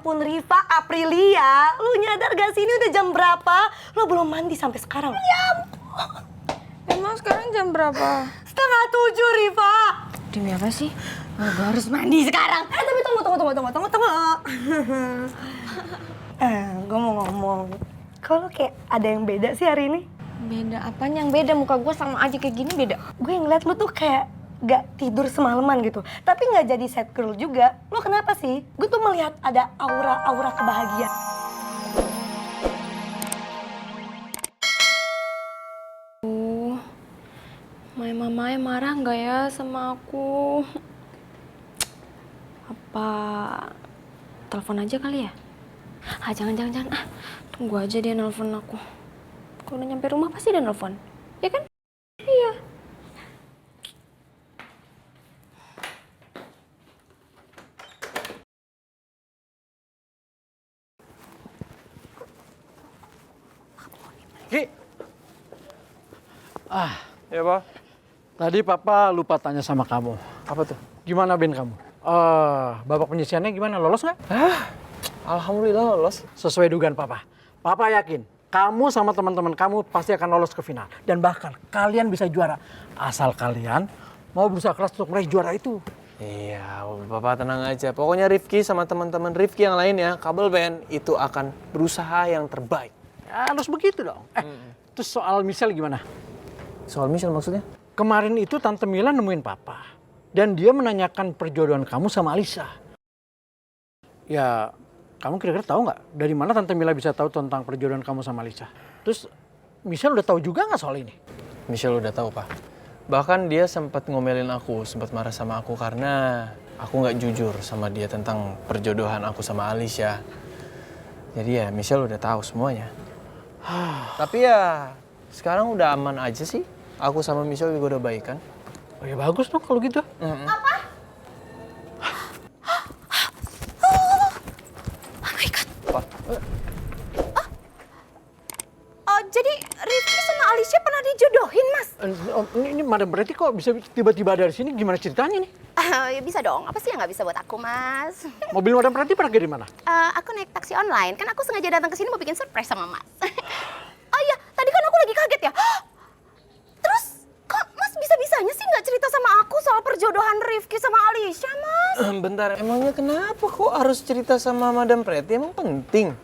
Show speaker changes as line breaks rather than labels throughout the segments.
ampun Riva, Aprilia, lu nyadar gak sih ini udah jam berapa? Lo belum mandi sampai sekarang. Ya ampun.
Emang sekarang jam berapa?
6:30 Riva.
Demi apa sih? Oh, gue harus mandi sekarang.
Tapi tunggu. Gue mau ngomong. Kalau kayak ada yang beda sih hari ini.
Beda apanya yang beda? Muka gue sama aja kayak gini beda.
Gue ngeliat lu tuh kayak gak tidur semalaman gitu. Tapi gak jadi sad girl juga. Lo kenapa sih? Gue tuh melihat ada aura-aura kebahagiaan.
Mamanya marah nggak ya sama aku? Apa telepon aja kali ya? Jangan. Tunggu aja dia nelpon aku. Kalau udah nyampe rumah pasti dia nelpon. Ya kan? Iya.
Ki.
Ya, Pak.
Tadi Papa lupa tanya sama kamu.
Apa tuh?
Gimana Ben kamu? Babak penyisiannya gimana? Lolos nggak?
Alhamdulillah lolos.
Sesuai dugaan Papa. Papa yakin kamu sama teman-teman kamu pasti akan lolos ke final. Dan bahkan kalian bisa juara. Asal kalian mau berusaha keras untuk meraih juara itu.
Iya, Bapak tenang aja. Pokoknya Rifki sama teman-teman Rifki yang lainnya, Kabel Band itu akan berusaha yang terbaik.
Ya, harus begitu dong. Terus soal Michelle gimana?
Soal Michelle maksudnya?
Kemarin itu Tante Mila nemuin Papa. Dan dia menanyakan perjodohan kamu sama Alisa. Ya, kamu kira-kira tahu nggak dari mana Tante Mila bisa tahu tentang perjodohan kamu sama Alisa? Terus Michelle udah tahu juga nggak soal ini?
Michelle udah tahu, Pak. Bahkan dia sempat ngomelin aku, sempat marah sama aku karena aku nggak jujur sama dia tentang perjodohan aku sama Alicia. Jadi ya Michelle udah tahu semuanya. Tapi ya sekarang udah aman aja sih. Aku sama Michelle juga udah baik kan.
Oh ya bagus dong kalau gitu.
Apa? Oh my God.
Apa?
Oh, jadi Rifki sama Alicia pernah dijodohin, Mas?
Ini Madam berarti kok bisa tiba-tiba ada di sini? Gimana ceritanya nih?
Ya bisa dong, apa sih yang nggak bisa buat aku, Mas?
Mobil Madam berarti pergi dari mana?
Aku naik taksi online, kan aku sengaja datang ke sini mau bikin surprise sama Mas. Oh iya, tadi kan aku lagi kaget ya. Terus, kok Mas bisa-bisanya sih nggak cerita sama aku soal perjodohan Rifki sama Alicia, Mas?
Bentar, emangnya kenapa kok harus cerita sama Madam Pretty? Emang penting?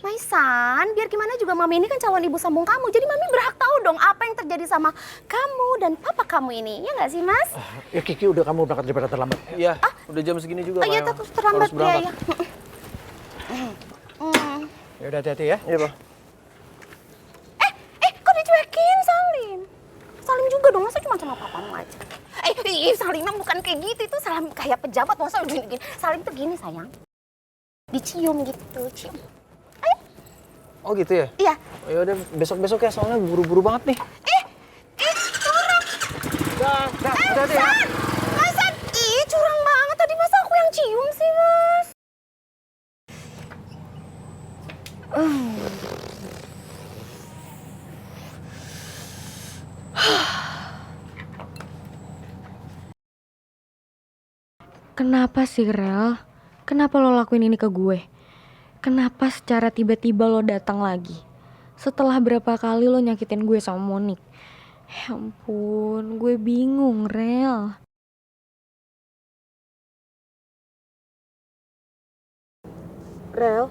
Maisan, biar gimana juga Mami ini kan calon ibu sambung kamu. Jadi Mami berhak tahu dong apa yang terjadi sama kamu dan papa kamu ini. Ya nggak sih, Mas?
Ya Kiki udah kamu berangkat daripada terlambat.
Iya, udah jam segini juga.
Oh iya,
Maya.
takut terlambat
Harus berangkat.
ya.
Ya udah hati-hati ya.
Iya, Pak.
Kok dicuekin, Salim? Salim juga dong, masa cuma sama papamu aja? Salim mah bukan kayak gitu, itu salam kayak pejabat, masa gini-gini. Salim tuh gini, sayang. Dicium gitu, cium.
Oh gitu ya?
Iya.
Oh, ya udah besok-besok ya, soalnya buru-buru banget nih.
Curang.
Hati-hati ya.
Masa, curang banget. Tadi masa aku yang cium sih, Mas?
Kenapa sih, Rel? Kenapa lo lakuin ini ke gue? Kenapa secara tiba-tiba lo datang lagi? Setelah berapa kali lo nyakitin gue sama Monik? Ya ampun, gue bingung, Rel. Rel?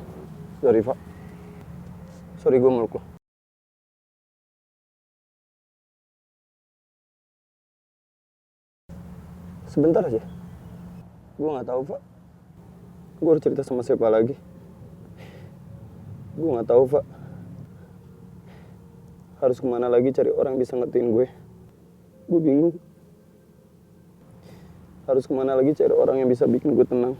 Sorry, Pak. Sorry gue meluk lo. Sebentar aja. Gue nggak tahu, Pak. Gue harus cerita sama siapa lagi. Gue nggak tahu, Pak. Harus kemana lagi cari orang bisa ngertiin gue. Gue bingung. Harus kemana lagi cari orang yang bisa bikin gue tenang.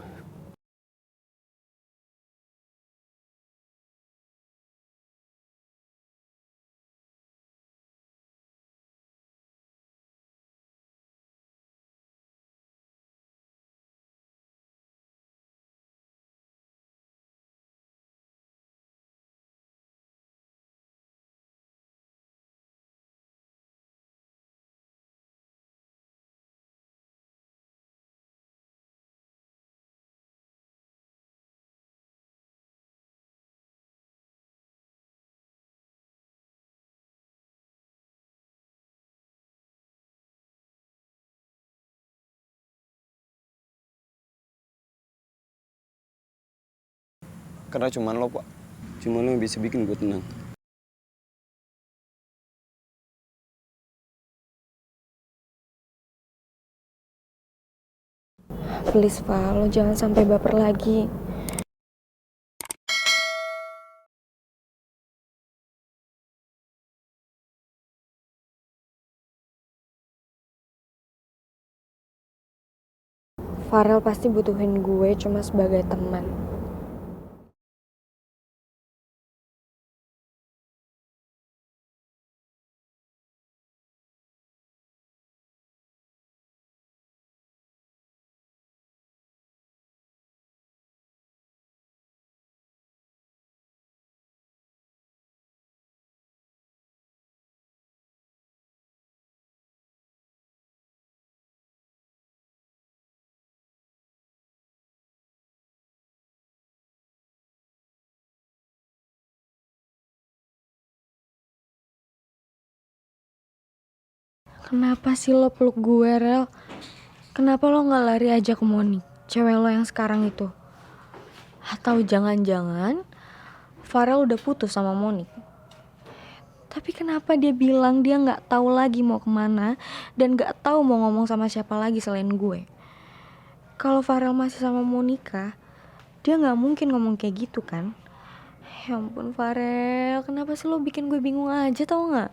Karena cuman lo, Pak. Cuman lo yang bisa bikin gue tenang.
Please, Pak, lo jangan sampai baper lagi. Farel pasti butuhin gue cuma sebagai teman. Kenapa sih lo peluk gue, Rel? Kenapa lo gak lari aja ke Monik, cewek lo yang sekarang itu? Atau jangan-jangan Farel udah putus sama Monik? Tapi kenapa dia bilang dia gak tahu lagi mau kemana dan gak tahu mau ngomong sama siapa lagi selain gue? Kalau Farel masih sama Monica, dia gak mungkin ngomong kayak gitu kan? Ya ampun Farel, kenapa sih lo bikin gue bingung aja tau gak?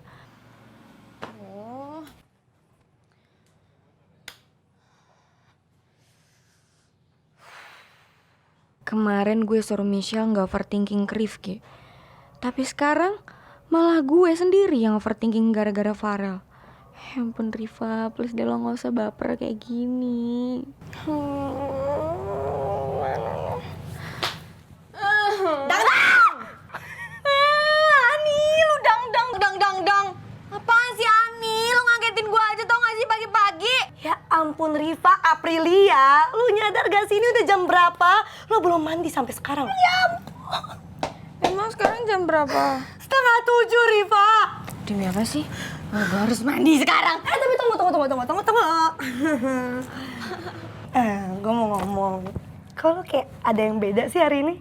Kemarin gue suruh Michelle gak overthinking ke Rifki. Tapi sekarang malah gue sendiri yang overthinking gara-gara Farel. Ya ampun Riva, please deh lo gak usah baper kayak gini.
Dang! Ani, lu dang. Apaan sih Ani? Lu ngagetin gue aja tau gak sih pagi-pagi?
Ya ampun Riva, Aprilia, lu nyadar gak sih ini udah jam berapa? Lo belum mandi sampai sekarang. Ya ampun.
Emang sekarang jam berapa?
6:30 Riva.
Demi apa sih?
Gue harus mandi sekarang.
Tapi tunggu. Gue mau ngomong. Kalau kayak ada yang beda sih hari ini.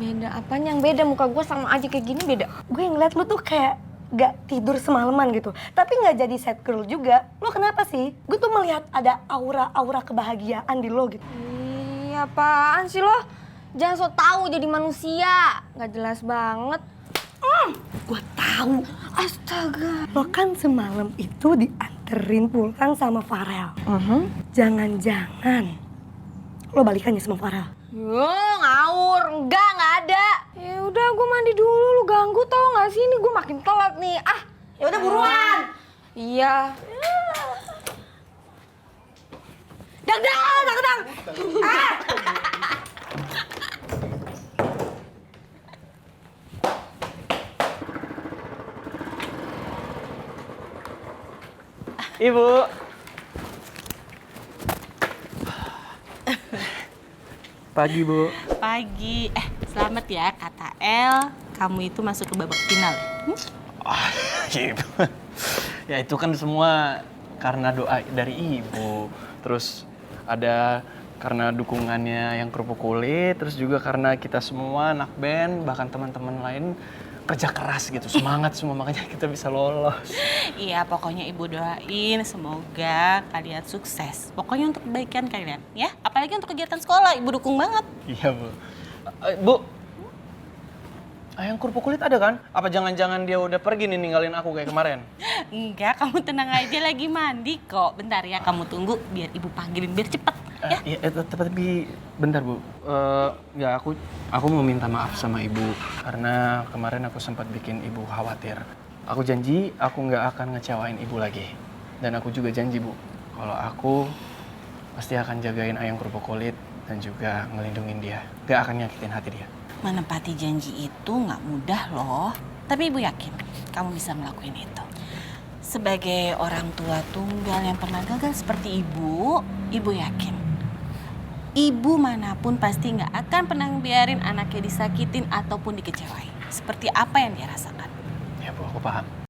Beda apanya yang beda? Muka gue sama aja kayak gini beda.
Gue ngeliat lu tuh kayak gak tidur semalaman gitu. Tapi gak jadi sad girl juga. Lo kenapa sih? Gue tuh melihat ada aura kebahagiaan di lo gitu.
Ih, apaan sih lo? Jangan so tau jadi manusia. Gak jelas banget.
Gue tahu. Astaga. Lo kan semalam itu dianterin pulang sama Farel. Jangan-jangan lo balikannya sama Farel.
Yo, ngawur. Enggak ada. Ya udah, gue mandi dulu. Lu ganggu tau gak sih? Ini gue makin telat nih.
Ya udah buruan.
Iya.
Dang.
Ibu. Pagi, Bu.
Pagi. Selamat ya kata El, kamu itu masuk ke babak final.
Ibu. Ya itu kan semua karena doa dari Ibu. Terus ada karena dukungannya yang kerupuk kulit, terus juga karena kita semua anak band, bahkan teman-teman lain kerja keras gitu, semangat semua, makanya kita bisa lolos.
Iya, pokoknya Ibu doain semoga kalian sukses. Pokoknya untuk kebaikan kalian, ya. Apalagi untuk kegiatan sekolah, Ibu dukung banget.
Iya, Bu. Bu, ayang kerupuk kulit ada kan? Apa jangan-jangan dia udah pergi nih ninggalin aku kayak kemarin?
Enggak, kamu tenang aja lagi mandi kok. Bentar ya, kamu tunggu biar Ibu panggilin biar cepet. Ya?
Tapi bentar Bu, ya aku mau minta maaf sama Ibu karena kemarin aku sempat bikin Ibu khawatir. Aku janji aku nggak akan ngecewain Ibu lagi. Dan aku juga janji Bu, kalau aku pasti akan jagain ayang kerupuk kulit dan juga ngelindungin dia. Gak akan nyakitin hati dia.
Menepati janji itu nggak mudah loh. Tapi Ibu yakin kamu bisa ngelakuin itu. Sebagai orang tua tunggal yang pernah gagal seperti Ibu yakin ibu manapun pasti nggak akan pernah biarin anaknya disakitin ataupun dikecewain. Seperti apa yang dia rasakan.
Ya Bu, aku paham.